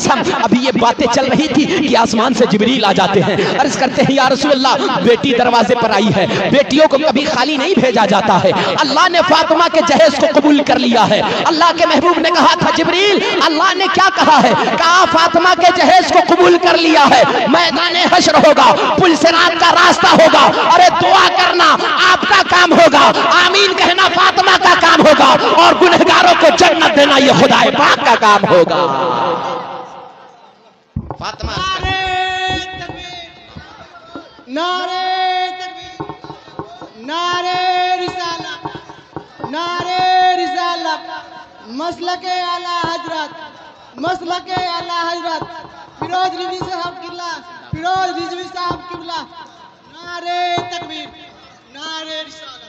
قسم ابھی یہ باتیں چل رہی تھی کہ آسمان سے جبریل آ جاتے ہیں، عرض کرتے ہیں یا رسول اللہ بیٹی دروازے پر آئی ہے، بیٹیوں کو کبھی خالی نہیں بھیجا جاتا ہے، اللہ نے فاطمہ کے جہیز کو قبول کر لیا ہے۔ اللہ کے محبوب نے کہا تھا جبریل اللہ نے کیا کہا ہے؟ کہا فاطمہ کے جہیز کو قبول کر لیا ہے، میدان حشر ہوگا، پل صراط کا راستہ ہوگا، ارے دعا کرنا آپ کا کام ہوگا، آمین کہنا فاطمہ کا کام ہوگا، اور گنہگاروں کو جنت دینا یہ خدا پاک کا کام ہوگا۔ فاطمہ نعرے تکبیر، نعرے تکبیر، نعرے رسالت، نعرے رسالت، مسلک اعلی حضرت، مسلک اعلی حضرت فیروز رضوی صاحب قبلہ، فیروز رضوی صاحب قبلہ، نعرے تکبیر، نعرے رسالت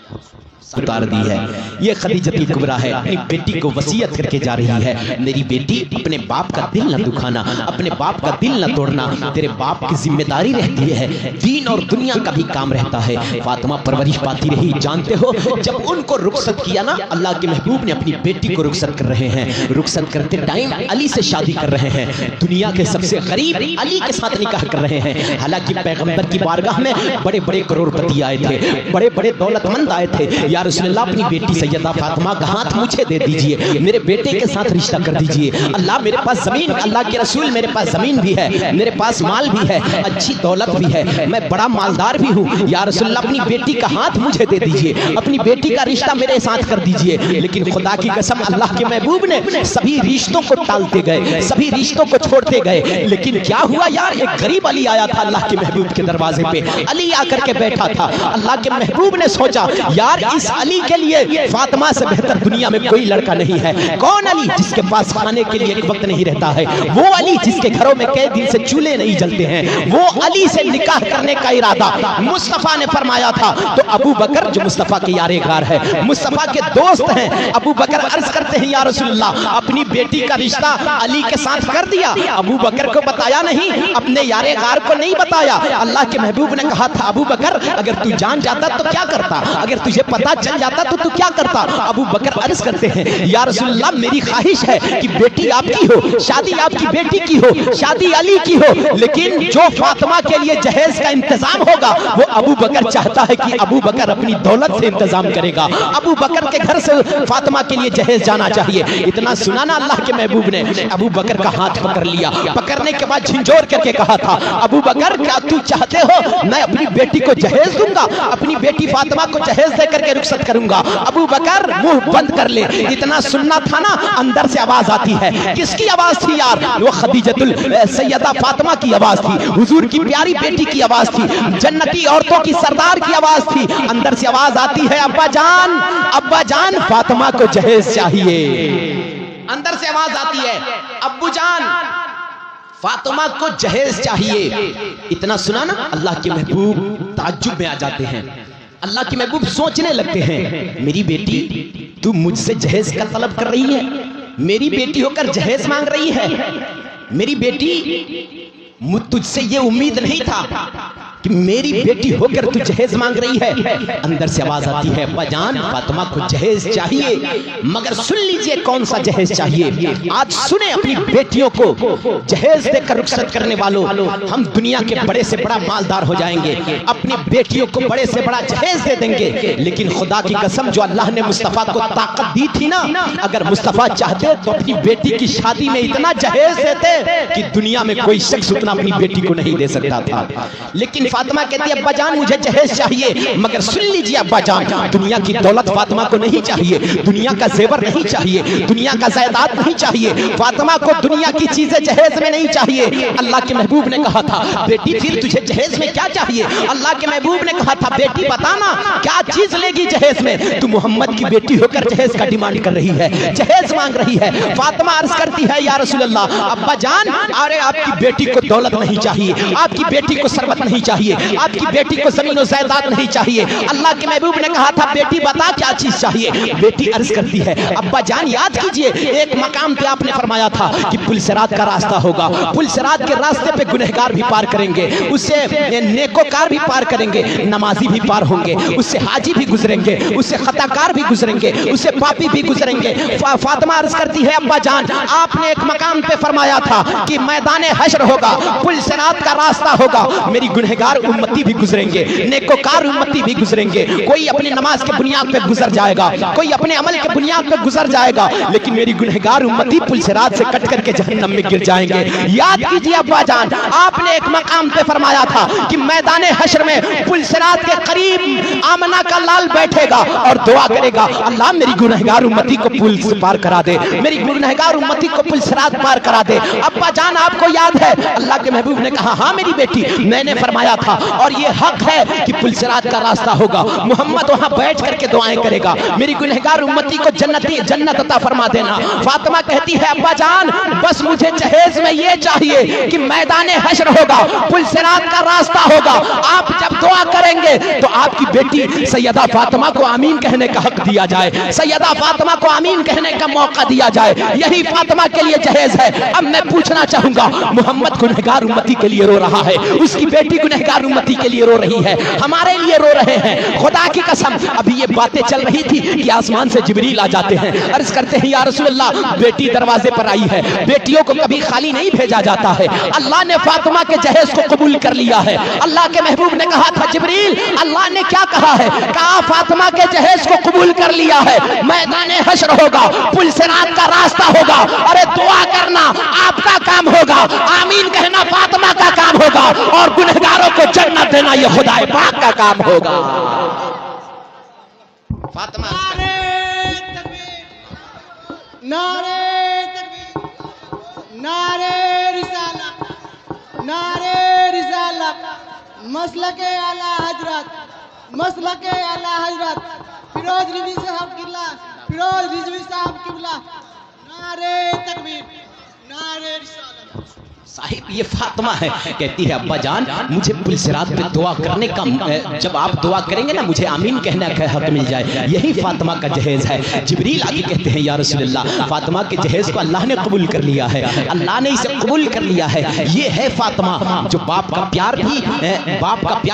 اتار دی ہے۔ یہ خدیجہ الکبریٰ ہے، اپنی بیٹی کو وصیت کر کے جا رہی ہے، میری بیٹی اپنے باپ کا دل نہ دکھانا، اپنے باپ کا دل نہ توڑنا، تیرے باپ کی ذمہ داری رہتی ہے، دین اور دنیا کا بھی کام رہتا ہے۔ فاطمہ پرورش پاتی رہی، جانتے ہو جب ان کو رخصت کیا نا، اللہ کے محبوب نے اپنی بیٹی کو رخصت کر رہے ہیں، رخصت کرتے ٹائم علی سے شادی کر رہے ہیں، دنیا کے سب سے غریب علی کے ساتھ نکاح کر رہے ہیں۔ حالانکہ پیغمبر کی بارگاہ میں بڑے بڑے کروڑ پتی آئے تھے، بڑے بڑے دولت مند آئے تھے، یا رسول اللہ اپنی بیٹی سیدہ فاطمہ کا ہاتھ مجھے دے دیجئے، میرے بیٹے کے ساتھ رشتہ کر دیجئے، اللہ میرے پاس زمین، اللہ کے رسول میرے پاس زمین بھی ہے، میرے پاس مال بھی ہے، اچھی دولت بھی ہے، میں بڑا مالدار بھی ہوں، یا رسول اللہ اپنی بیٹی کا ہاتھ مجھے دے دیجئے، اپنی بیٹی کا رشتہ میرے ساتھ کر دیجئے۔ لیکن خدا کی قسم اللہ کے محبوب نے سبھی رشتوں کو ٹالتے گئے، سبھی رشتوں کو چھوڑتے گئے، لیکن کیا ہوا یار، ایک غریب علی آیا تھا اللہ کے محبوب کے دروازے پہ، علی آ کر کے بیٹھا تھا، اللہ کے محبوب نے سوچا یار اس علی کے لیے فاطمہ سے بہتر دنیا میں کوئی لڑکا نہیں ہے۔ کون علی؟ جس کے پاس کھانے کے لیے ایک وقت نہیں رہتا ہے، وہ علی جس کے گھروں میں کئی دن سے چولہے نہیں جلتے ہیں، وہ علی سے نکاح کرنے کا ارادہ مصطفیٰ نے فرمایا تھا۔ تو ابو بکر جو مصطفیٰ کے یار غار ہے، مصطفیٰ کے دوست ہیں، ابو بکر عرض کرتے ہیں یا رسول اللہ اپنی بیٹی کا رشتہ علی کے ساتھ کر دیا، ابو بکر کو بتایا نہیں، اپنے یار غار کو نہیں بتایا۔ اللہ کے محبوب نے کہا تھا ابو بکر اگر تو جان جاتا تو کیا کرتا، اگر تجھے پتا چل جاتا تو کیا کرتا؟ ابو بکر عرض کرتے ہیں یا رسول اللہ میری خواہش ہے کہ بیٹی آپ کی ہو، شادی آپ کی بیٹی کی ہو، شادی علی کی ہو، لیکن جو فاطمہ کے لیے جہیز کا انتظام ہوگا وہ ابو بکر چاہتا ہے کہ ابو بکر اپنی دولت سے انتظام کرے گا، ابو بکر کے گھر سے فاطمہ کے لیے جہیز جانا چاہیے۔ اتنا سنا نا اللہ کے محبوب نے ابو بکر کا ہاتھ پکڑ لیا، پکڑنے کے بعد جھنجھوڑ کر کے کہا تھا ابو بکر کیا تو چاہتے ہو میں اپنی بیٹی کو جہیز دوں گا، اپنی بیٹی فاطمہ کو جہیز دے کر کے رخصت کروں گا؟ ابو بکر منہ بند کر لے۔ اتنا سننا تھا نا، اندر سے آواز آتی ہے، کس کی آواز تھی یار؟ وہ خدیجہ سیدہ فاطمہ کی آواز تھی، حضور کی پیاری بیٹی کی آواز تھی، جنتی عورتوں کی سردار کی آواز تھی۔ اندر سے آواز آتی ہے ابا جان، ابا جان فاطمہ کو جہیز چاہیے۔ اندر سے آواز آتی ہے ابو جان فاطمہ کو جہیز چاہیے۔ اتنا سنا نا، اللہ کے محبوب تعجب میں آ جاتے ہیں، اللہ کے محبوب سوچنے لگتے ہیں میری بیٹی تو مجھ سے جہیز کا طلب کر رہی ہے، میری بیٹی ہو کر جہیز مانگ رہی ہے، میری بیٹی تجھ سے یہ امید نہیں تھا کہ میری بیٹی ہو کر تو جہیز مانگ رہی ہے۔ اندر سے آواز آتی ہے ابا جان فاطمہ کو جہیز چاہیے، مگر سن لیجئے کون سا جہیز چاہیے۔ آج سنیں اپنی بیٹیوں کو جہیز دے کر رخصت کرنے والوں، ہم دنیا کے بڑے سے بڑا مالدار ہو جائیں گے، اپنی بیٹیوں کو بڑے سے بڑا جہیز دے دیں گے، لیکن خدا کی قسم جو اللہ نے مصطفیٰ کو طاقت دی تھی نا، اگر مصطفیٰ چاہتے تو اپنی بیٹی کی شادی میں اتنا جہیز دیتے کہ دنیا میں کوئی شخص اتنا اپنی بیٹی کو نہیں دے سکتا تھا۔ لیکن فاطمہ کہتی ہے ابا جان مجھے جہیز چاہیے، مگر سن لیجئے ابا جان دنیا کی دولت فاطمہ کو نہیں چاہیے، دنیا کا زیور نہیں چاہیے، دنیا کا زائدات نہیں چاہیے، فاطمہ کو دنیا کی چیزیں جہیز میں نہیں چاہیے۔ اللہ کے محبوب نے کہا تھا بیٹی پھر تجھے جہیز میں کیا چاہیے؟ اللہ کے محبوب نے کہا تھا بیٹی بتانا کیا چیز لے گی جہیز میں؟ تو محمد کی بیٹی ہو کر جہیز کا ڈیمانڈ کر رہی ہے، جہیز مانگ رہی ہے۔ فاطمہ عرض کرتی ہے یا رسول اللہ ابا جان ارے آپ کی بیٹی کو دولت نہیں چاہیے، آپ کی بیٹی کو ثروت نہیں چاہیے، چاہیے, آپ کی بیٹی کو زمین و جائیداد نہیں چاہیے. اللہ کے محبوب نے کہا تھا بیٹی بتا کیا چیز چاہیے. بیٹی عرض کرتی ہے ابا جان یاد کیجئے ایک مقام پہ آپ نے فرمایا تھا کہ پل صراط کا راستہ ہوگا, پل صراط کے راستے پہ گنہگار بھی پار کریں گے, اس سے نیکوکار بھی پار کریں گے, نمازی بھی پار ہوں گے, اس سے حاجی بھی گزریں گے, اس سے خطا کار بھی گزریں گے, اس سے پاپی بھی گزریں گے. فاطمہ عرض کرتی ہے ابا جان آپ نے ایک مقام پہ فرمایا تھا کہ میدان حشر ہوگا, پل صراط کا راستہ ہوگا, میری گنہگار امتی بھی گزریں گے, نیکوکار امتی بھی گزریں گے, کوئی اپنی نماز کے بنیاد پہ گزر جائے گا, کوئی اپنے عمل کے بنیاد پہ گزر جائے گا, لیکن میری گنہگار امتی پل صراط سے کٹ کر کے جہنم میں گر جائیں گے. یاد کیجئے ابا جان آپ نے ایک مقام پہ فرمایا تھا کہ میدان حشر میں پل صراط کے قریب آمنہ کا لال بیٹھے گا اور دعا کرے گا اللہ میری گنہگار امتی کو پل سے پار کرا دے, میری گنہگار امتی کو پل صراط پار کرا دے. ابا جان آپ کو یاد ہے اللہ کے محبوب نے کہا ہاں میری بیٹی میں نے فرمایا تھا اور یہ حق ہے کہ پل صراط کا راستہ ہوگا, محمد وہاں بیٹھ کر کے دعائیں کرے گا, میری گنہگار امتی کو جنت عطا فرما دینا. فاطمہ کہتی ہے ابا جان بس مجھے جہیز میں یہ چاہیے کہ میدان حشر ہوگا, پل صراط کا راستہ ہوگا, آپ جب دعا کریں گے تو آپ کی بیٹی سیدہ فاطمہ کو آمین کہنے کا حق دیا جائے, سیدہ فاطمہ کو آمین کہنے کا موقع دیا جائے. یہی فاطمہ کے لیے جہیز ہے. اب میں پوچھنا چاہوں گا محمد گنہگار امتی کے لیے رو رہا ہے, اس کی بیٹی گنہگار امتی کے لیے رو رہی ہے, ہمارے لیے رو رہے ہیں. خدا کی قسم ابھی یہ باتیں چل رہی تھی کہ آسمان سے جبریل آ جاتے ہیں, عرض کرتے ہیں یا رسول اللہ بیٹی دروازے پر آئی ہے. بیٹیوں کو کبھی خالی نہیں بھیجا جاتا ہے, اللہ نے فاطمہ کے جہیز کو قبول کر لیا ہے. اللہ کے محبوب نے کہا تھا جبریل اللہ نے کیا کہا ہے, کہا فاطمہ کے جہیز کو قبول کر لیا ہے, میدان حشر ہوگا, پل صراط کا راستہ ہوگا. ارے دعا کرنا آپ کا کام ہوگا, آمین کہنا فاطمہ کا کام ہوگا, اور گنہگاروں کو جنت دینا یہ خدا پاک کا کام ہوگا. فاطمہ نعرے تکبیر, نعرے رسالت, نعرے رسالت, مسلک اعلی حضرت, مسلک اعلی حضرت فیروز رضوی صاحب قبلہ, فیروز رضوی صاحب قبلہ. نعرے تکبیر, نعرے رسالت. صاحب یہ فاطمہ ہے, کہتی ہے ابا جان مجھے پل صراط پہ دعا کرنے کا, جب آپ دعا کریں گے نا مجھے آمین کہنے کا حق مل جائے. یہی فاطمہ کا جہیز ہے. جبریل آگے کہتے ہیں یا رسول اللہ فاطمہ کے جہیز کو اللہ نے قبول کر لیا ہے, اللہ نے اسے قبول کر لیا ہے. یہ ہے فاطمہ جو باپ کا پیار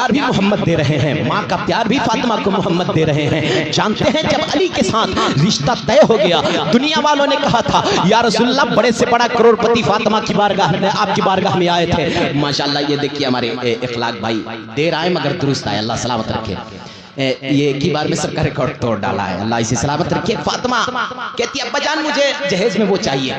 بھی محمد دے رہے ہیں, ماں کا پیار بھی فاطمہ کو محمد دے رہے ہیں. جانتے ہیں جب علی کے ساتھ رشتہ طے ہو گیا, دنیا والوں نے کہا تھا یا رسول اللہ بڑے سے بڑا کروڑ پتی فاطمہ کی بارگاہ میں آپ کی بارگاہ میں آئے تھے. ماشاءاللہ یہ دیکھیے ہمارے اخلاق بھائی دیر آئے مگر درست آئے, اللہ سلامت رکھے. یہ کی بار میں سب کا ریکارڈ توڑ ڈالا ہے, اللہ اسے سلامت رکھے. فاطمہ کہتی ہے ابا جان مجھے جہیز میں وہ چاہیے.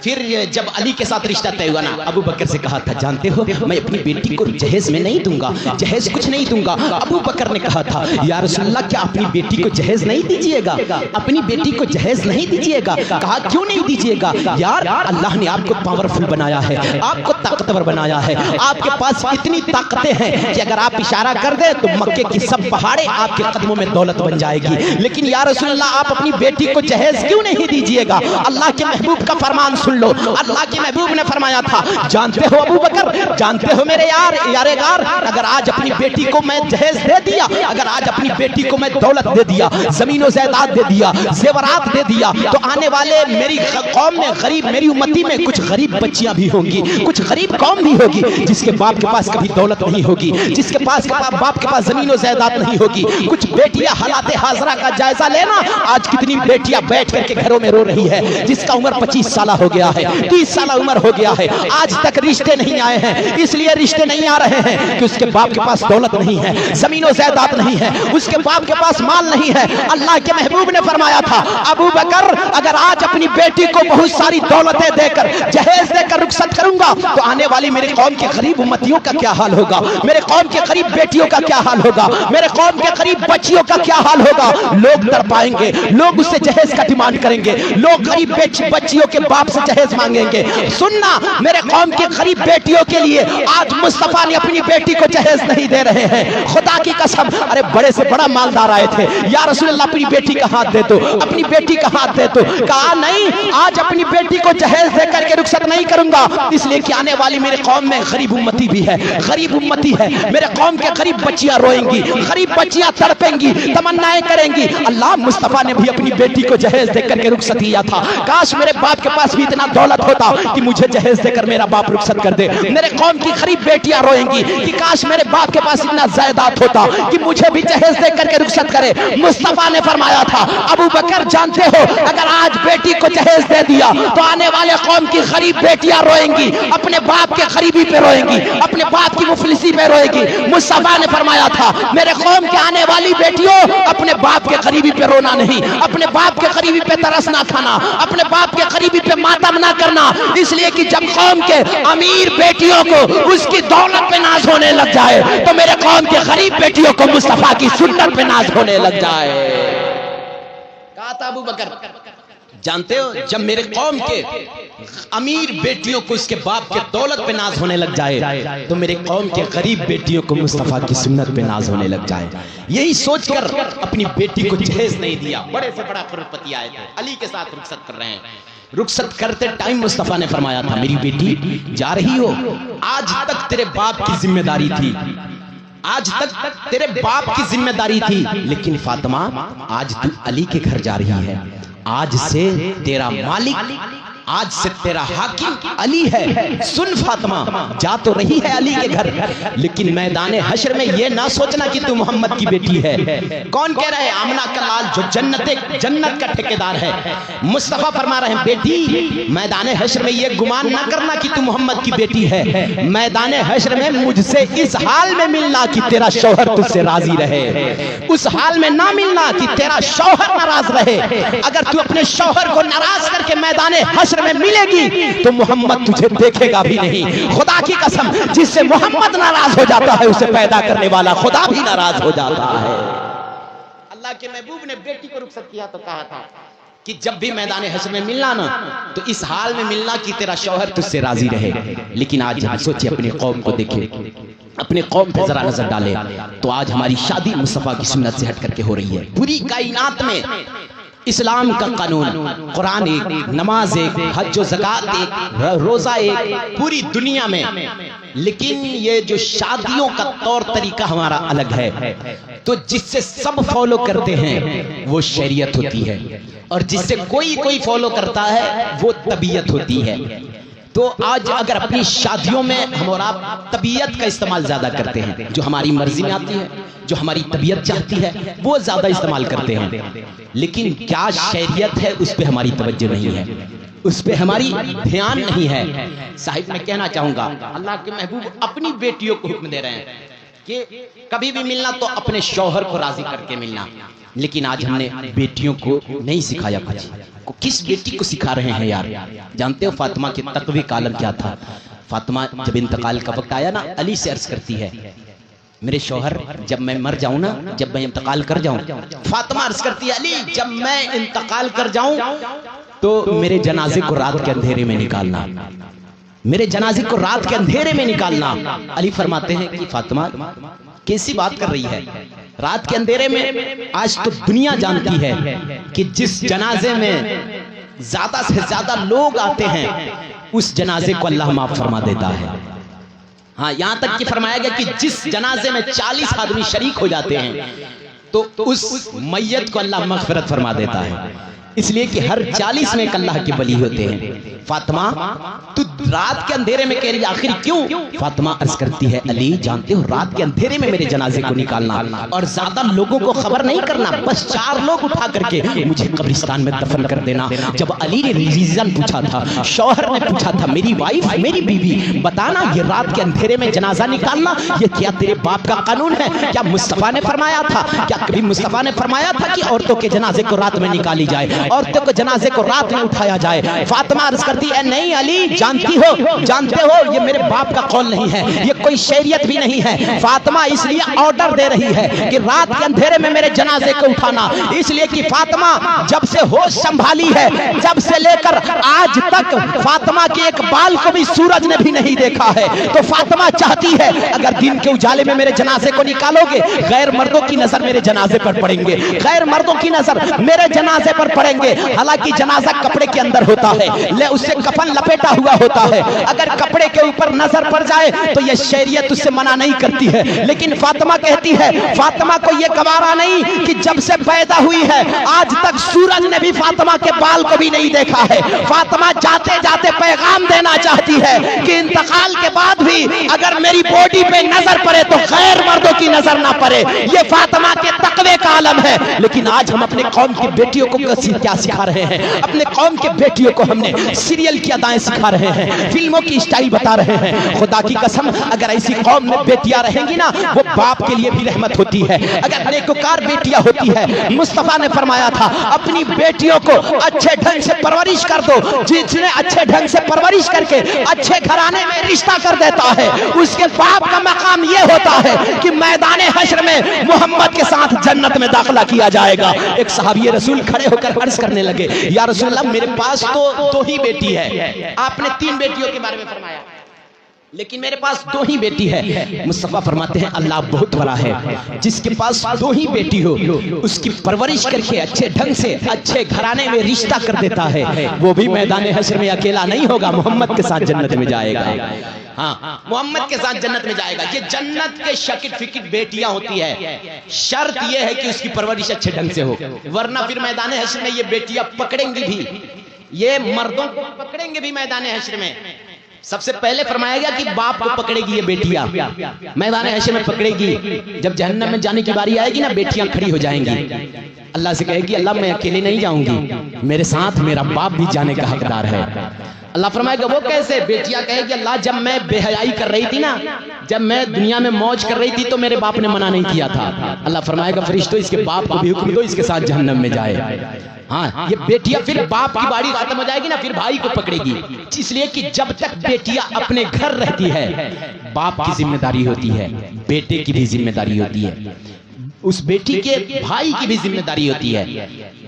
پھر جب علی کے ساتھ رشتہ طے ہوا نا, ابو بکر سے کہا تھا جانتے ہو میں اپنی بیٹی کو جہیز میں نہیں دوں گا, جہیز کچھ نہیں دوں گا. ابو بکر نے کہا تھا یا رسول اللہ کیا اپنی بیٹی کو جہیز نہیں دیجیے گا, اپنی بیٹی کو جہیز نہیں دیجیے گا. کہا کیوں نہیں دیجیے گا یار, اللہ نے آپ کو پاورفل بنایا ہے, آپ کو طاقتور بنایا ہے, آپ کے پاس اتنی طاقتیں ہیں کہ اگر آپ اشارہ کر دیں تو مکے کی سب پہاڑیں آپ کے قدموں میں دولت بن جائے گی. لیکن یا رسول اللہ آپ اپنی بیٹی کو جہیز کیوں نہیں دیجیے گا؟ اللہ کے محبوب کا فرمان سن لو. اللہ کے محبوب نے فرمایا تھا جانتے ہو ابو بکر, جانتے ہو میرے یار اگر آج اپنی بیٹی کو میں جہیز دے دیا, اگر آج اپنی بیٹی کو میں دولت دے دیا, زمین و جائیداد دے دیا, زیورات دے دیا, تو آنے والے میری قوم میں غریب, میری امتی میں کچھ غریب بچیاں بھی ہوں گی, کچھ غریب قوم بھی ہوگی جس کے باپ کے پاس کبھی دولت نہیں ہوگی, جس کے پاس باپ کے پاس زمین و جائیداد نہیں ہوگی. کچھ بیٹیاں حالات حاضرہ کا جائزہ لینا, آج کتنی بیٹیاں بیٹھ کر کے گھروں میں رو رہی ہے جس کا عمر 25 سالہ ہو گیا ہے, 30 سالہ عمر ہو گیا ہے, آج تک رشتے نہیں آئے ہیں. اس لیے رشتے نہیں آ رہے ہیں کہ اس کے باپ کے پاس دولت نہیں ہے, زمین و جائیداد نہیں ہے, اس کے باپ کے پاس مال نہیں ہے. اللہ کے محبوب نے فرمایا تھا ابو بکر اگر آج اپنی بیٹی کو بہت ساری دولتیں دے کر, جہیز دے کر رخصت کروں گا تو آنے والی میری قوم کے غریب امتیوں کا کیا حال ہوگا, میرے قوم کے غریب بیٹیوں کا کیا حال ہوگا, میرے قوم کے غریب بچے بچیوں کا کیا حال ہوگا؟ لوگ تڑپائیں گے، لوگ اس سے جہیز کا ڈیمانڈ کریں گے، لوگ غریب بچیوں کے باپ سے جہیز مانگیں گے۔ سننا، میرے قوم کی غریب بیٹیوں کے لیے آج مصطفیٰ نے اپنی بیٹی کو جہیز نہیں دے رہے ہیں، خدا کی قسم۔ ارے بڑے سے بڑا مالدار آئے تھے، یا رسول اللہ اپنی بیٹی کا ہاتھ دے دو، اپنی بیٹی کا ہاتھ دے دو۔ کہا نہیں، آج اپنی بیٹی کو جہیز دے کر کے رخصت نہیں کروں گا، اس لیے کہ آنے والی میرے قوم میں غریب امتی بھی ہے، غریب امتی ہے، میرے قوم کے غریب بچیاں روئیں گی، غریب بچیاں تڑپیں گی، تمنائیں کریں گی۔ اللہ مصطفیٰ نے بھی اپنی بیٹی کو جہیز دے کر کے رخصت کیا تھا۔ کاش میرے باپ کے پاس بھی اتنا دولت ہوتا کہ مجھے جہیز دے کر میرا باپ رخصت کر دے۔ میرے قوم کی غریب بیٹیاں روئیں گی کہ کاش میرے باپ کے پاس اتنا جائیداد ہوتا کہ مجھے بھی جہیز دے کر کے رخصت کرے۔ مصطفیٰ نے فرمایا تھا، ابو بکر جانتے ہو اگر آج بیٹی کو جہیز دے دیا تو آنے والے قوم کی غریب بیٹیاں روئیں گی، اپنے باپ کے غریبی پہ روئیں گی، اپنے باپ کی مفلسی پہ روئے گی۔ مصطفیٰ نے فرمایا تھا، میرے قوم کے آنے والی بیٹیوں اپنے باپ کے غریبی پہ رونا نہیں، اپنے باپ کے غریبی پہ ترس نہ کھانا، اپنے باپ کے غریبی پہ ماتم نہ کرنا، اس لیے کہ جب قوم کے امیر بیٹیوں کو اس کی دولت پہ ناز ہونے لگ جائے تو میرے قوم کے غریب بیٹیوں کو مصطفیٰ کی سنت پہ ناز ہونے لگ جائے۔ کہا تھا ابو بکر، جانتے ہو جب میرے قوم کے امیر بیٹیوں کو اس کے باپ کے دولت پہ ناز ہونے لگ جائے تو میرے قوم کے غریب بیٹیوں کو مصطفیٰ کی سنت پہ ناز ہونے لگ جائے۔ یہی سوچ کر اپنی بیٹی کو جہیز نہیں دیا۔ بڑے سے بڑا کروڑپتی آئے تھے، علی کے ساتھ رخصت کر رہے ہیں۔ رخصت کرتے ٹائم مصطفیٰ نے فرمایا تھا، میری بیٹی جا رہی ہو، آج تک تیرے باپ کی ذمہ داری تھی، آج تک تیرے باپ کی ذمہ داری تھی، لیکن فاطمہ آج تو علی کے گھر جا رہی ہے، آج سے تیرا مالک، آج سے تیرا حاکم علی ہے۔ سن فاطمہ، جا تو رہی ہے علی کے گھر، لیکن میدان حشر میں یہ نہ سوچنا کہ تو محمد کی بیٹی ہے۔ کون کہہ رہے ہیں؟ آمنہ کا لال جو جنت کا ٹھیکیدار ہے۔ مصطفیٰ فرما رہے ہیں، بیٹی میدان حشر میں یہ گمان نہ کرنا کہ تو محمد کی بیٹی ہے، میدان حشر میں مجھ سے اس حال میں ملنا کہ تیرا شوہر تجھ سے راضی رہے، اس حال میں نہ ملنا کہ تیرا شوہر ناراض رہے۔ اگر تو اپنے شوہر کو ناراض کر کے میدان حشر میں ملے گی تو محمد تجھے دیکھے گا بھی نہیں۔ خدا کی قسم، جس سے محمد ناراض ہو جاتا ہے اسے پیدا کرنے والا خدا بھی ناراض ہو جاتا ہے۔ اللہ کے محبوب نے بیٹی کو رخصت کیا تو کہا تھا کہ جب بھی میدان حشر میں ملنا نا تو اس حال میں ملنا کہ تیرا شوہر تجھ سے راضی رہے۔ لیکن آج ہم سوچے اپنی قوم کو دیکھیں، اپنے قوم پہ ذرا نظر ڈالے تو آج ہماری شادی مصطفیٰ کی سنت سے ہٹ کر کے ہو رہی ہے۔ پوری کائنات میں اسلام کا قانون، قرآن ایک، نماز ایک، حج و زکوٰۃ ایک، روزہ ایک، پوری دنیا میں، لیکن یہ جو شادیوں کا طور طریقہ ہمارا الگ ہے، تو جس سے سب فالو کرتے ہیں وہ شریعت ہوتی ہے، اور جس سے کوئی فالو کرتا ہے وہ طبیعت ہوتی ہے۔ تو آج اگر اپنی شادیوں میں ہم اور آپ طبیعت کا استعمال زیادہ کرتے ہیں، جو ہماری مرضی میں آتی ہے، جو ہماری طبیعت چاہتی ہے وہ زیادہ استعمال کرتے ہیں، لیکن کیا شریعت ہے اس پہ ہماری توجہ نہیں ہے، اس پہ ہماری دھیان نہیں ہے۔ صاحب میں کہنا چاہوں گا، اللہ کے محبوب اپنی بیٹیوں کو حکم دے رہے ہیں کہ کبھی بھی ملنا تو اپنے شوہر کو راضی کر کے ملنا، لیکن آج ہم نے بیٹیوں کو نہیں سکھایا کچھ۔ کس بیٹی کو سکھا رہے ہیں یار؟ جانتے ہو فاطمہ کے تقوی کا عالم کیا تھا؟ فاطمہ جب انتقال کا وقت آیا نا، علی سے عرض کرتی ہے، میرے شوہر جب میں مر جاؤں نا، جب میں انتقال کر جاؤں، فاطمہ عرض کرتی ہے، علی جب میں انتقال کر جاؤں تو میرے جنازے کو رات کے اندھیرے میں نکالنا، میرے جنازے کو رات کے اندھیرے میں نکالنا۔ علی فرماتے ہیں کہ فاطمہ کیسی بات کر رہی ہے؟ رات کے اندھیرے میں؟ آج تو دنیا جانتی ہے کہ جس جنازے میں زیادہ سے زیادہ لوگ آتے ہیں اس جنازے کو اللہ معاف فرما دیتا ہے۔ ہاں، یہاں تک کہ فرمایا گیا کہ جس جنازے میں 40 آدمی شریک ہو جاتے ہیں تو اس میت کو اللہ مغفرت فرما دیتا ہے، اس لیے کہ ہر 40 میں ایک اللہ کے ولی ہوتے ہیں۔ فاطمہ تو رات کے اندھیرے میں کہہ رہی آخر کیوں؟ فاطمہ عرض کرتی ہے، علی جانتے ہو رات کے اندھیرے میں میرے جنازے کو نکالنا اور زیادہ لوگوں کو خبر نہیں کرنا، بس 4 لوگ اٹھا کر کے مجھے قبرستان میں دفن کر دینا۔ جب علی نے ریزن پوچھا تھا، شوہر نے پوچھا تھا، میری وائف، میری بیوی بتانا یہ رات کے اندھیرے میں جنازہ نکالنا یہ کیا تیرے باپ کا قانون ہے؟ کیا مصطفیٰ نے فرمایا تھا؟ کیا کبھی مصطفیٰ نے فرمایا تھا کہ عورتوں کے جنازے کو رات میں نکالی جائے؟ عورتوں کو جنازے کو رات میں اٹھایا جائے. فاطمہ عرض کرتی ہے نہیں علی جانتے ہو یہ میرے باپ کا قول نہیں ہے, یہ کوئی شریعت بھی نہیں ہے. فاطمہ اس لیے آرڈر دے رہی ہے کہ رات کے اندھیرے میں میرے جنازے کو اٹھانا, اس لیے کہ فاطمہ جب سے ہوش سنبھالی ہے جب سے لے کر آج تک فاطمہ کے ایک بال کو بھی سورج نے بھی نہیں دیکھا ہے. تو فاطمہ چاہتی ہے اگر دن کے اجالے میں میرے جنازے کو نکالو گے غیر مردوں کی نظر میرے جنازے پر پڑیں گے, غیر مردوں کی نظر میرے جنازے پر پڑیں گے. حالانکہ جنازہ کپڑے کے اندر ہوتا ہے, اس سے کفن لپیٹا ہوا ہوتا ہے. اگر کپڑے کے اوپر نظر پڑ جائے تو یہ شریعت اس سے منع نہیں کرتی ہے. لیکن فاطمہ کہتی ہے فاطمہ کو یہ گوارا نہیں کہ جب سے پیدا ہوئی ہے آج تک سورج نے بھی فاطمہ کے بال کو بھی نہیں دیکھا ہے. فاطمہ جاتے جاتے پیغام دینا چاہتی ہے کہ انتقال کے بعد بھی اگر میری باڈی پہ نظر پڑے تو غیر مردوں کی نظر نہ پڑے. یہ فاطمہ کے تقوی کا عالم ہے. لیکن آج ہم اپنے قوم کی بیٹیوں کو کیا سکھا رہے ہیں؟ اپنے قوم کے بیٹیوں کو ہم نے سیریل کی ادائیں سکھا رہے ہیں, فلموں کی اسٹائل بتا رہے ہیں. خدا کی قسم اگر ایسی قوم میں بیٹیاں رہیں گی نا وہ باپ کے لیے بھی رحمت ہوتی ہے. اگر نیکوکار بیٹیاں ہوتی ہے, مصطفیٰ نے فرمایا تھا اپنی بیٹیوں کو اچھے ڈھنگ سے پرورش کر دو. جس نے اچھے ڈھنگ سے پرورش کر کے اچھے گھرانے میں رشتہ کر دیتا ہے اس کے باپ کا مقام یہ ہوتا ہے کہ میدان حشر میں محمد کے ساتھ جنت میں داخلہ کیا جائے گا. ایک صحابی رسول کھڑے ہو کر عرض کرنے لگے یا رسول اللہ میرے پاس تو دو ہی بیٹی ہے. آپ نے 3 بیٹیوں کے بارے میں فرمایا لیکن میرے پاس 2 ہی بیٹی ہے. مصطفیٰ فرماتے ہیں اللہ بہت بڑا ہے, جس کے پاس 2 ہی بیٹی ہو اس کی پرورش کر کے اچھے ڈھنگ سے اچھے گھرانے میں رشتہ کر دیتا ہے, وہ بھی میدان حشر میں اکیلا نہیں ہوگا, محمد کے ساتھ جنت میں جائے گا. ہاں محمد کے ساتھ جنت میں جائے گا. یہ جنت کے شکٹ فکٹ بیٹیاں ہوتی ہے, شرط یہ ہے کہ اس کی پرورش اچھے ڈھنگ سے ہو, ورنہ پھر میدان حشر میں یہ بیٹیاں پکڑیں گی بھی, یہ مردوں کو پکڑیں گے بھی میدان حشر میں. سب سے پہلے فرمایا گیا کہ باپ کو پکڑے گی یہ بیٹیاں, میدان حشر میں پکڑے گی. جب جہنم میں جانے کی باری آئے گی نا بیٹیاں کھڑی ہو جائیں گی, اللہ سے کہے گی اللہ میں اکیلے نہیں جاؤں گی, میرے ساتھ میرا باپ بھی جانے کا حقدار ہے. اللہ فرمائے گا وہ کیسے؟ بیٹیاں کہے گی اللہ جب میں بے حیائی کر رہی تھی نا, جب میں دنیا میں موج کر رہی تھی تو میرے باپ نے منع نہیں کیا تھا. اللہ فرمائے گا فرشتوں اس کے باپ کو بھی حکم دو اس کے ساتھ جہنم میں جائے. ہاں یہ بیٹیاں پھر باپ کی باری ختم ہو جائے گی نا پھر بھائی کو پکڑے گی, اس لیے کہ جب تک بیٹیاں اپنے گھر رہتی ہے باپ کی ذمہ داری ہوتی ہے, بیٹے کی بھی ذمہ داری ہوتی ہے, اس بیٹی کے بھائی کی بھی ذمہ داری ہوتی ہے.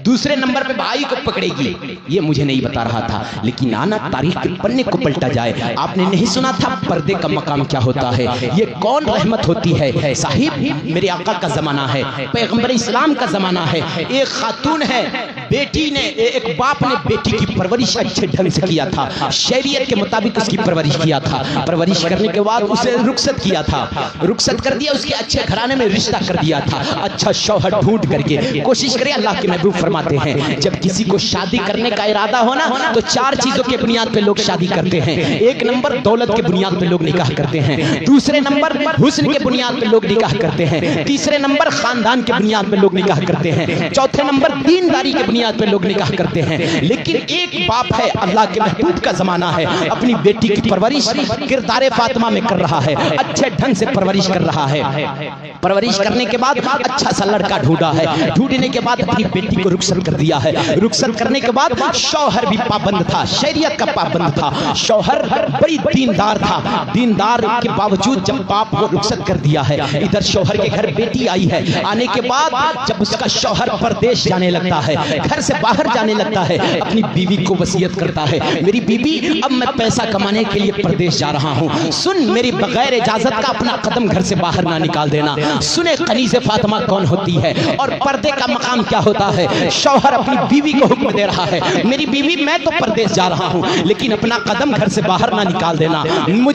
دوسرے نمبر پہ بھائی کو پکڑے گی. یہ مجھے نہیں بتا رہا تھا لیکن آنا تاریخ کے پنے کو پلٹا جائے. آپ نے نہیں سنا تھا پردے کا مقام کیا ہوتا ہے؟ یہ کون رحمت ہوتی ہے صاحب؟ میرے آقا کا زمانہ ہے, پیغمبر اسلام کا زمانہ ہے. ایک خاتون ہے, بیٹی نے, ایک باپ نے بیٹی کی پرورش اچھے ڈھنگ سے کیا تھا, شریعت کے مطابق اس کی پرورش کیا تھا. پرورش کرنے کے بعد اسے رخصت کیا تھا, رخصت کر دیا, اس کے اچھے گھرانے میں رشتہ کر دیا تھا. اچھا شوہر ڈھونڈ کر کے کوشش کرے. اللہ کے محبوب فرماتے ہیں جب کسی کو شادی کرنے کا ارادہ ہونا تو 4 چیزوں کے بنیاد پہ لوگ شادی کرتے ہیں. 1 نمبر دولت کے بنیاد پہ لوگ نکاح کرتے ہیں, دوسرے نمبر حسن کے بنیاد پہ لوگ نکاح کرتے ہیں, تیسرے نمبر خاندان کے بنیاد پہ لوگ نکاح کرتے ہیں, چوتھے نمبر دینداری کے بنیاد پہ لوگ نکاح کرتے ہیں. لیکن ایک باپ ہے, اللہ کے محبوب کا زمانہ ہے, اپنی بیٹی کی پرورش کردار فاطمہ میں کر رہا ہے, اچھے ڈھنگ سے پرورش کر رہا ہے. پرورش کرنے کے بعد اچھا سا لڑکا ڈھونڈا ہے, ڈھونڈنے کے بعد اپنی بیٹی کو رخصت کر دیا ہے. رخصت کرنے کے بعد شوہر بھی پابند تھا, شریعت کا پابند تھا, شوہر بڑی دیندار تھا. دیندار کے باوجود جب باپ کو رخصت کر دیا ہے, ادھر شوہر کے گھر بیٹی آئی ہے. آنے کے بعد جب اس کا شوہر پردیش جانے لگتا ہے, گھر سے باہر جانے لگتا ہے, اپنی بیوی کو وصیت کرتا ہے میری بیوی اب میں پیسہ کمانے کے لیے پردیش جا رہا ہوں, سن میری بغیر اجازت کا اپنا قدم گھر سے باہر نہ نکال دینا. سنے کنیز فاطمہ کون ہوتی ہے اور پردے کا مقام کیا ہوتا ہے. شوہر اپنی بیوی کو حکم دے رہا ہے میری بیوی میں تو پردیش جا رہا ہوں لیکن اپنا قدم گھر سے باہر نہ نکال دینا,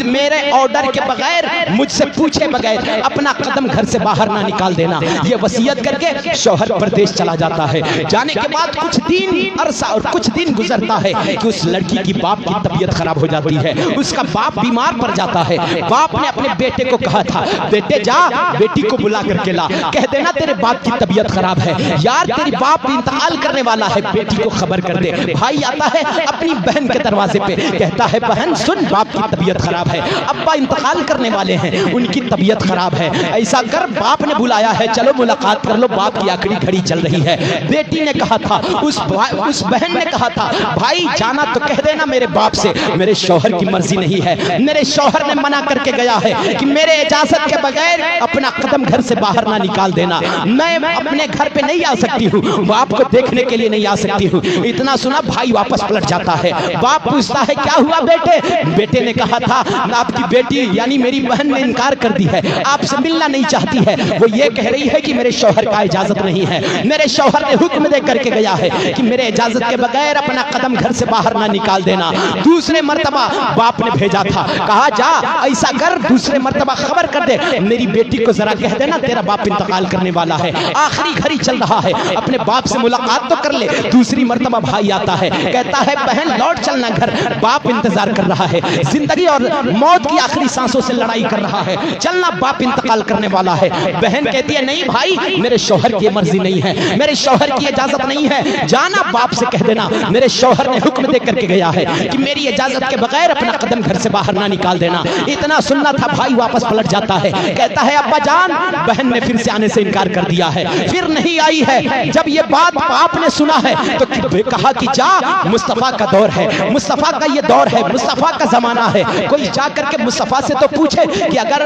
میرے آرڈر کے بغیر, مجھ سے پوچھے بغیر اپنا قدم گھر سے باہر نہ نکال دینا. یہ وصیت کر کے شوہر پردیش چلا جاتا ہے. جانے کے بعد کچھ دن عرصہ اور کچھ دن گزرتا ہے کہ اس لڑکی کی باپ کی طبیعت خراب ہو جاتی ہے, اس کا باپ بیمار پڑ جاتا ہے. باپ نے اپنے بیٹے کو کہا تھا بیٹے جا بیٹی کو بلا کر کے لا, کہہ دینا تیرے باپ کی طبیعت خراب ہے, یار تیری باپ انتقال کرنے والا ہے, بیٹی کو خبر کر دے. بھائی آتا ہے اپنی بہن کے دروازے پہ, کہتا ہے بہن سن باپ کی طبیعت خراب ہے, ابا انتقال کرنے والے ہیں, ان کی طبیعت خراب ہے, ایسا کر باپ نے بلایا ہے چلو ملاقات کر لو, باپ کی آخری گھڑی چل رہی ہے. بیٹی نے کہا تھا تھا, اس بہن نے کہا تھا بھائی جانا تو کہہ دینا میرے باپ سے, میرے شوہر کی مرضی نہیں ہے, میرے شوہر نے منع کر کے گیا ہے کہ میرے اجازت کے بغیر اپنا قدم گھر سے باہر نہ نکال دینا, میں اپنے گھر پہ نہیں آ سکتی ہوں, باپ کو دیکھنے کے لیے نہیں آ سکتی ہوں. اتنا سنا بھائی واپس پلٹ جاتا ہے. باپ پوچھتا ہے کیا ہوا بیٹے؟ بیٹے نے کہا تھا آپ کی بیٹی یعنی میری بہن نے انکار کر دی ہے, آپ سے ملنا نہیں چاہتی ہے, وہ یہ کہہ رہی ہے کہ میرے شوہر کا اجازت نہیں ہے, میرے شوہر نے حکم دے کر کے گیا ہے کہ میرے اجازت کے بغیر اپنا قدم گھر سے باہر نہ نکال دینا. دوسرے مرتبہ باپ نے بھیجا تھا, کہا جا ایسا کر دوسرے مرتبہ خبر کر دے میری بیٹی کو ذرا کہہ دینا تیرا باپ انتقال کرنے والا ہے, آخری گھڑی چل رہا ہے, اپنے باپ سے ملاقات تو کر لے. دوسری مرتبہ بھائی آتا ہے, کہتا ہے بہن لوٹ چلنا گھر, باپ انتظار کر رہا ہے, زندگی اور موت کی آخری سانسوں سے لڑائی کر رہا ہے, چلنا باپ انتقال کرنے والا ہے. بہن کہتی ہے نہیں بھائی میرے شوہر کی مرضی نہیں ہے, میرے شوہر کی اجازت نہیں ہے, جانا باپ سے کہہ دینا میرے شوہر نے حکم دے کر کے گیا ہے کہ میری اجازت کے بغیر اپنا قدم گھر سے باہر نہ نکال دینا. اتنا سننا تھا بھائی واپس پلٹ جاتا ہے, کہتا ہے ابا جان بہن نے پھر سے آنے سے انکار کر دیا ہے, پھر نہیں آئی ہے. جب یہ بات باپ نے سنا ہے تو کہا کہ جا مصطفیٰ کا دور ہے, مصطفیٰ کا یہ دور ہے, مصطفیٰ کا زمانہ ہے, کوئی جا کر کے مصطفیٰ سے تو پوچھے کہ اگر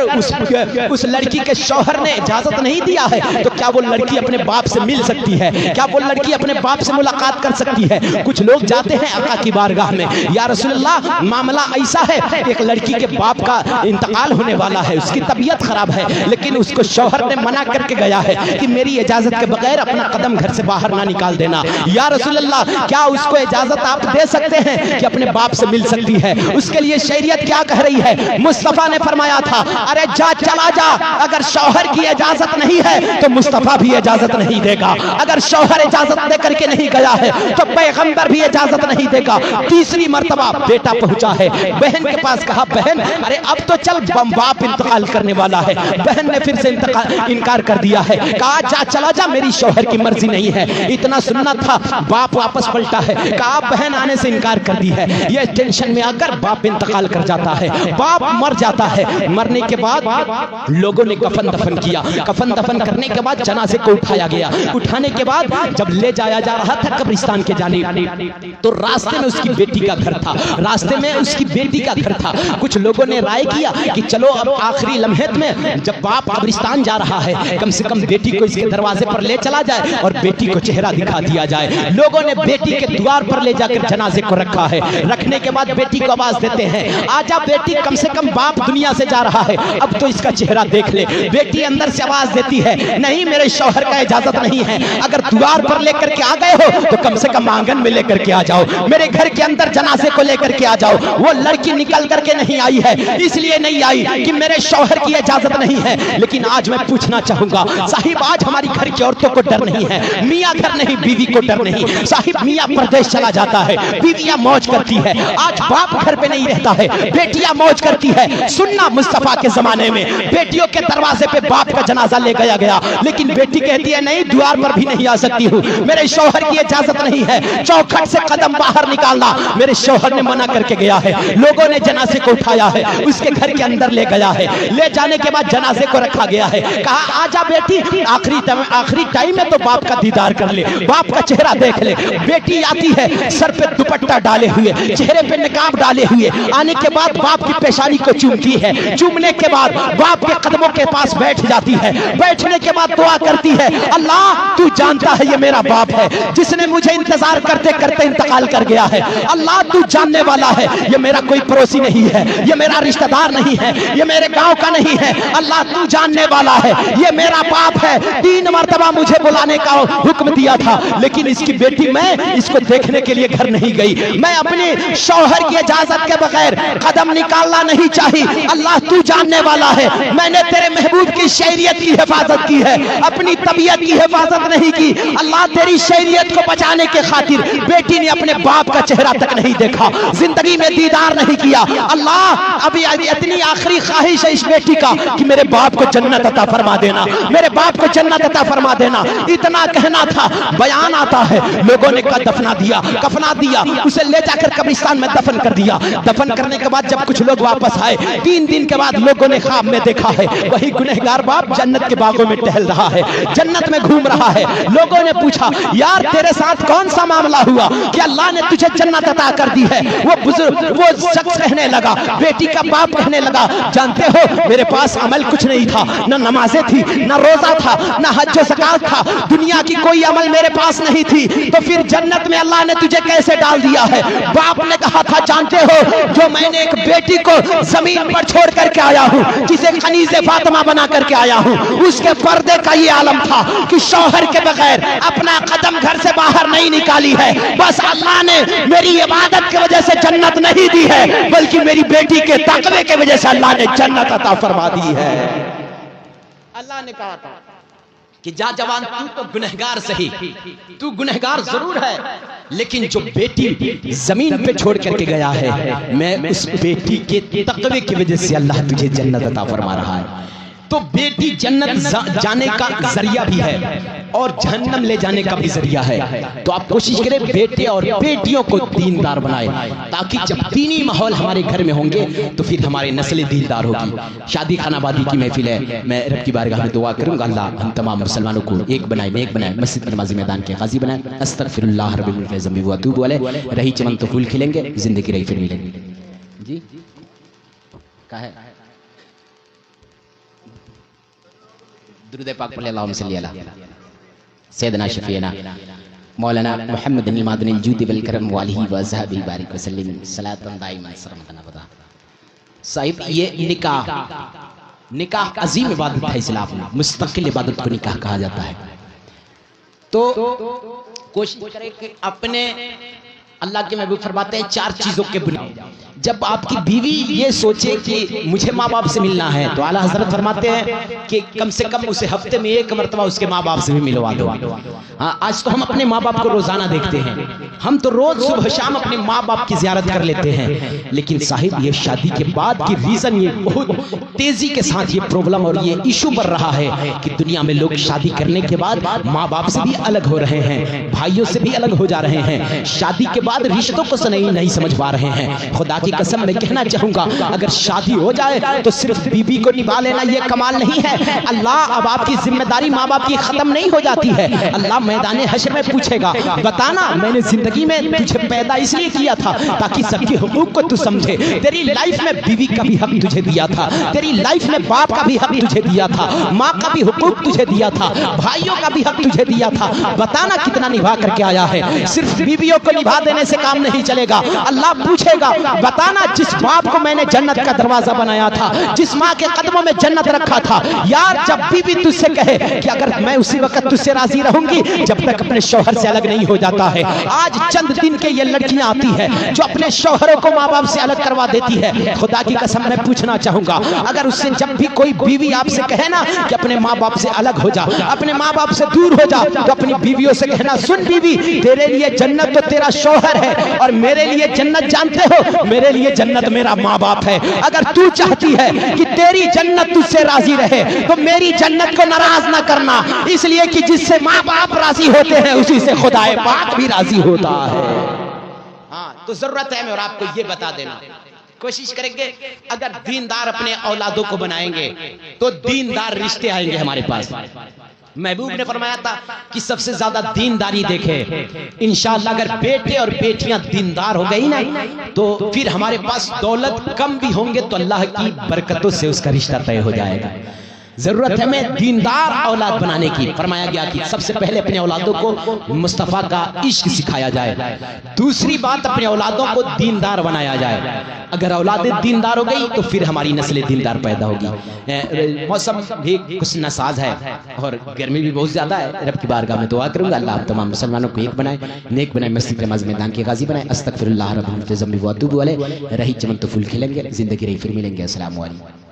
اس لڑکی کے شوہر نے اجازت نہیں دیا ہے تو کیا وہ لڑکی اپنے باپ سے مل سکتی ہے, کیا وہ لڑکی اپنے باپ سے ملاقات کر سکتی ہے. کچھ لوگ جاتے ہیں آقا کی بارگاہ میں, یا رسول اللہ معاملہ ایسا ہے ایک لڑکی کے باپ کا انتقال ہونے والا ہے, اس کی طبیعت خراب ہے, لیکن اس کو شوہر نے منع کر کے گیا ہے کہ میری اجازت کے بغیر اپنا قدم گھر سے باہر نہ نکال دینا. یا رسول اللہ کیا اس کو اجازت آپ دے سکتے ہیں کہ اپنے باپ سے مل سکتی ہے, اس کے لیے شریعت کیا کہہ رہی ہے؟ مصطفیٰ نے فرمایا تھا ارے جا چلا جا, اگر شوہر کی اجازت نہیں ہے تو مصطفیٰ بھی اجازت نہیں دے گا, اگر شوہر اجازت دے کر کے نہیں گیا ہے تو پیغمبر بھی اجازت نہیں دے گا. تیسری مرتبہ بیٹا پہنچا ہے, بہن کے پاس کہا بہن ارے اب تو چل باپ انتقال کرنے والا ہے. بہن نے پھر سے انکار کر دیا ہے, کہا جا چلا جا میری شوہر کی مرضی نہیں ہے. اتنا سننا تھا باپ واپس پلٹا ہے, کہا بہن آنے سے انکار کر دی ہے. یہ ٹینشن میں اگر باپ انتقال کر جاتا ہے, باپ مر جاتا ہے, مرنے کے بعد لوگوں نے کفن دفن کیا, کفن دفن کرنے کے بعد جنازے کو اٹھایا گیا. اٹھانے کے بعد جب لے جایا جا رہا تھا قبرستان کے جانب تو راستے میں اس کی بیٹی کا گھر تھا, راستے میں اس کی بیٹی کا گھر تھا. کچھ لوگوں نے رائے کیا کہ چلو اب آخری لمحے میں جب باپ قبرستان جا رہا ہے کم سے کم بیٹی کو اس کے دروازے پر لے چلا جائے اور بیٹی کو چہرہ دکھا دیا جائے. لوگوں نے بیٹی کے دوار پر لے جا کر جنازے کو رکھا ہے. رکھنے کے بعد بیٹی کو آواز دیتے ہیں آجا بیٹی, کم سے کم باپ دنیا سے جا رہا ہے, اب تو اس کا چہرہ دیکھ لے. بیٹی اندر سے آواز دیتی ہے نہیں میرے شوہر کا اجازت نہیں ہے, اگر دوار پر لے کر کے آ گئے ہو تو کم سے کم آنگن میں لے کر کے آ جاؤ, میرے گھر کے اندر جنازے کو لے کر کے آ جاؤ. وہ لڑکی نکل کر کے نہیں آئی ہے, اس لیے نہیں آئی کہ میرے شوہر کی اجازت نہیں ہے. لیکن آج میں پوچھنا چاہوں گا صاحب, آج ہماری گھر کی عورتوں کو ڈر نہیں ہے, میاں گھر نہیں بیوی کو ڈر نہیں. صاحب میاں پردیش چلا جاتا ہے, بیویاں موج کرتی ہے, آج باپ گھر پہ نہیں رہتا ہے, بیٹیاں موج کرتی ہے. سننا مصطفیٰ کے زمانے میں بیٹیوں کے دروازے پہ باپ کا جنازہ لے گیا گیا, لیکن بیٹی کہتی ہے نہیں دوار پر بھی نہیں آ سکتی ہوں, میرے شوہر کی اجازت نہیں ہے, چوکھٹ سے قدم باہر نکالنا میرے شوہر نے منع کر کے گیا ہے. لوگوں نے جنازے کو اٹھایا ہے, اس کے گھر کے اندر لے گیا ہے. لے جانے کے بعد جنازے کو رکھا گیا ہے, کہا آجا بیٹی آخری ٹائم میں تو باپ کا دیدار کر لے, باپ کا چہرہ دیکھ لے. بیٹی آتی ہے سر پہ دوپٹہ ڈالے ہوئے, چہرے پہ نقاب ڈالے ہوئے, آنے کے بعد باپ کی پیشانی کو چومتی ہے. چومنے کے بعد باپ کے قدموں کے پاس بیٹھ جاتی ہے. بیٹھنے کے بعد دعا کرتی ہے اللہ تو جانتا ہے یہ میرا باپ ہے جس نے مجھے انتظار کرتے کرتے انتقال کر گیا ہے. اللہ تو جاننے والا ہے یہ میرا کوئی پڑوسی نہیں ہے, یہ میرا رشتہ دار نہیں ہے, یہ میرے گاؤں کا نہیں ہے. اللہ تو جاننے والا ہے یہ میرا باپ ہے. 3 مرتبہ مجھے بلانے کا حکم دیا تھا, لیکن اس کی بیٹی میں اس کو دیکھنے کے لیے گھر نہیں گئی. میں اپنے شوہر کی اجازت کے بغیر قدم نکالنا نہیں چاہی. اللہ تو جاننے والا ہے میں نے تیرے محبوب کی شریعت کی حفاظت کی ہے, اپنی طبیعت کی حفاظت نہیں کی. اللہ تیری شریعت کو بچانے کے خاطر بیٹی نے اپنے باپ کا چہرہ تک نہیں دیکھا, زندگی میں دیدار نہیں کیا. اللہ ابھی اتنی آخری خواہش ہے اس بیٹی کا کہ میرے باپ کو جنت عطا فرما دینا, میرے باپ کو جنت عطا فرما دینا. اتنا کہنا تھا. بیان آتا ہے لوگوں نے دفنا دیا, کفنا دیا, اسے لے جا کر قبرستان میں دفن کر دیا. دفن کرنے کے بعد جب کچھ لوگ واپس آئے 3 دن کے بعد لوگوں نے خواب میں دیکھا ہے وہی گنہگار باپ جنت کے باغوں میں ٹہل رہا ہے, جنت میں گھوم رہا ہے. لوگوں نے پوچھا یار تیرے ساتھ کون سا معاملہ ہوا کہ اللہ نے تجھے جنت عطا کر دی ہے؟ وہ بزرگ، وہ شخص کہنے لگا، بیٹی کا باپ کہنے لگا، جانتے ہو میرے پاس عمل کچھ نہیں تھا، نہ نمازیں تھی، نہ روزہ تھا، نہ حج و زکات تھا، دنیا کی کوئی عمل میرے پاس نہیں تھی، تو پھر جنت میں اللہ نے تجھے کیسے ڈال دیا ہے؟ باپ نے کہا تھا، جانتے ہو جو میں نے ایک بیٹی کو زمین پر چھوڑ کر کے آیا ہوں، جسے کنیز فاطمہ بنا کر کے آیا ہوں، اس کے پردے کا یہ عالم تھا کہ شوہر کے بغیر اپنا قدم گھر سے باہر نہیں نکالی ہے، بس اللہ نے میری عبادت کی وجہ سے جنت نہیں دی ہے، بلکہ میری بیٹی کے تقوی کی وجہ سے اللہ نے جنت عطا فرما دی ہے۔ اللہ نے کہا تھا کہ جا جوان تو گنہگار سہی، تو گنہگار ضرور ہے، لیکن جو بیٹی زمین پہ چھوڑ کر کے گیا ہے، میں اس بیٹی کے تقوی کی وجہ سے اللہ تجھے جنت عطا فرما رہا ہے۔ تو بیٹی جنت جانے کا ذریعہ بھی ہے اور جہنم لے جانے کا بھی ذریعہ ہے، تو آپ کوشش کریں بیٹے اور بیٹیوں کو دیندار بنائیں، تاکہ جب دینی ماحول ہمارے گھر میں ہوں گے تو پھر ہماری نسلیں دیندار ہوگی۔ شادی خانہ آبادی کی محفل ہے، میں رب کی بارگاہ میں دعا کروں گا اللہ ہم تمام مسلمانوں کو ایک بنائے، نیک بنائے، مسجد میں نمازی میدان کے قاضی بنائے۔ استغفر اللہ رب العزت ذنبی و اتوب الیہ۔ رہی چمن تو پھول کھلیں گے، زندگی رہی پھر ملیں گے۔ جی کہا ہے درود پاک پڑھ اللہم صلی علی سیدنا شفیعنا مولانا محمد المادن الجود والکرم والہ وصحبہ بارک وسلم صلاۃ دائما سرمدنا بدا۔ صاحب یہ نکاح عظیم عبادت ہے اسلام میں، مستقل عبادت کو نکاح کہا جاتا ہے۔ تو کوشش کریں کہ اپنے، اللہ کے محبوب فرماتے ہیں چار چیزوں کے بنیاد، جب آپ کی بیوی یہ سوچے کہ مجھے ماں باپ سے ملنا ہے تو اعلیٰ حضرت فرماتے ہیں کہ کم سے کم اسے ہفتے میں ایک مرتبہ اس کے ماں باپ سے بھی ملوا دو۔ ہاں آج تو ہم اپنے ماں باپ کو روزانہ دیکھتے ہیں، ہم تو روز صبح شام اپنے ماں باپ کی زیارت کر لیتے ہیں، لیکن صاحب یہ شادی کے بعد کی ریزن یہ بہت تیزی کے ساتھ یہ پرابلم اور یہ ایشو بڑھ رہا ہے کہ دنیا میں لوگ شادی کرنے کے بعد ماں باپ سے بھی الگ ہو رہے ہیں، بھائیوں سے بھی الگ ہو جا رہے ہیں، شادی کے بعد رشتوں کو نہیں سمجھ پا رہے ہیں۔ خدا کی قسم میں کہنا چاہوں گا اگر شادی ہو جائے تو صرف بیوی کو نبھا لینا یہ کمال نہیں ہے، اللہ اب آپ کی ذمہ داری ماں باپ کی ختم نہیں ہو جاتی ہے۔ اللہ میدان حشر میں پوچھے گا، بتانا میں نے زندگی میں تجھے پیدا اس لیے کیا تھا تاکہ سب کے حقوق کو تو سمجھے، تیری لائف میں بیوی کا بھی حق تجھے دیا تھا، تیری لائف میں باپ کا بھی حق تجھے دیا تھا، ماں کا بھی حقوق تجھے دیا تھا، بھائیوں کا بھی حق تجھے دیا تھا، بتانا کتنا نبھا کر کے آیا ہے۔ صرف بیویوں کو نبھا دینے سے کام نہیں چلے گا، اللہ پوچھے گا بتانا جس باپ کو میں نے جنت کا دروازہ بنایا تھا، جس ماں کے قدموں میں جنت رکھا تھا، یار جب بھی تجھ سے کہے کہ اگر میں اسی وقت تجھ سے راضی رہوں گی جب تک اپنے شوہر سے الگ نہیں ہو جاتا ہے۔ آج چند دن کے یہ لڑکیاں آتی ہیں جو اپنے شوہروں کو ماں باپ سے الگ کروا دیتی ہے، خدا کی قسم میں پوچھنا چاہوں گا اگر اس سے جب بھی کوئی بیوی آپ سے کہے نا کہ اپنے ماں باپ سے الگ ہو جا، اپنے ماں باپ سے دور ہو جا، تو اپنی بیویوں سے کہنا سن بیوی تیرے لیے جنت تو تیرا شوہر ہے اور میرے لیے جنت جانتے ہو میرے لیے جنت میرا ماں باپ ہے۔ اگر تو چاہتی ہے کہ تیری جنت تجھ سے راضی رہے تو میری جنت کو ناراض نہ کرنا، اس لیے کہ جس سے ماں باپ راضی ہوتے ہیں اسی سے خدا پاک بھی راضی ہوتا ہے۔ ہاں تو ضرورت ہے میں اور آپ کو یہ بتا دینا، کوشش کریں گے اگر دیندار اپنے اولادوں کو بنائیں گے تو دیندار رشتے آئیں گے ہمارے پاس۔ محبوب نے فرمایا تھا کہ سب سے زیادہ دینداری دیکھے، انشاءاللہ اگر بیٹے اور بیٹیاں دیندار ہو گئی نا تو پھر ہمارے پاس دولت کم بھی ہوں گے تو اللہ کی برکتوں سے اس کا رشتہ طے ہو جائے گا۔ ضرورت ہے ہمیں دیندار اولاد بنانے کی، فرمایا گیا کہ سب سے پہلے اپنے اولادوں کو مصطفیٰ کا عشق سکھایا جائے، دوسری بات اپنے اولادوں کو دیندار بنایا جائے۔ اگر اولادیں دیندار ہو گئی تو پھر ہماری نسلیں دیندار پیدا ہوگی۔ موسم بھی کچھ ناساز ہے اور گرمی بھی بہت زیادہ ہے، رب کی بارگاہ میں دعا کروں گا اللہ آپ تمام مسلمانوں کو ایک بنائے، نیک بنائے، مسجد نماز میدان کے غازی بنائے۔ استغفر اللہ رب العزت ذنبی و اتوب الیہ۔ رہی چمن تو پھول کھلیں گے، زندگی رہی پھر ملیں گے۔ السلام علیکم۔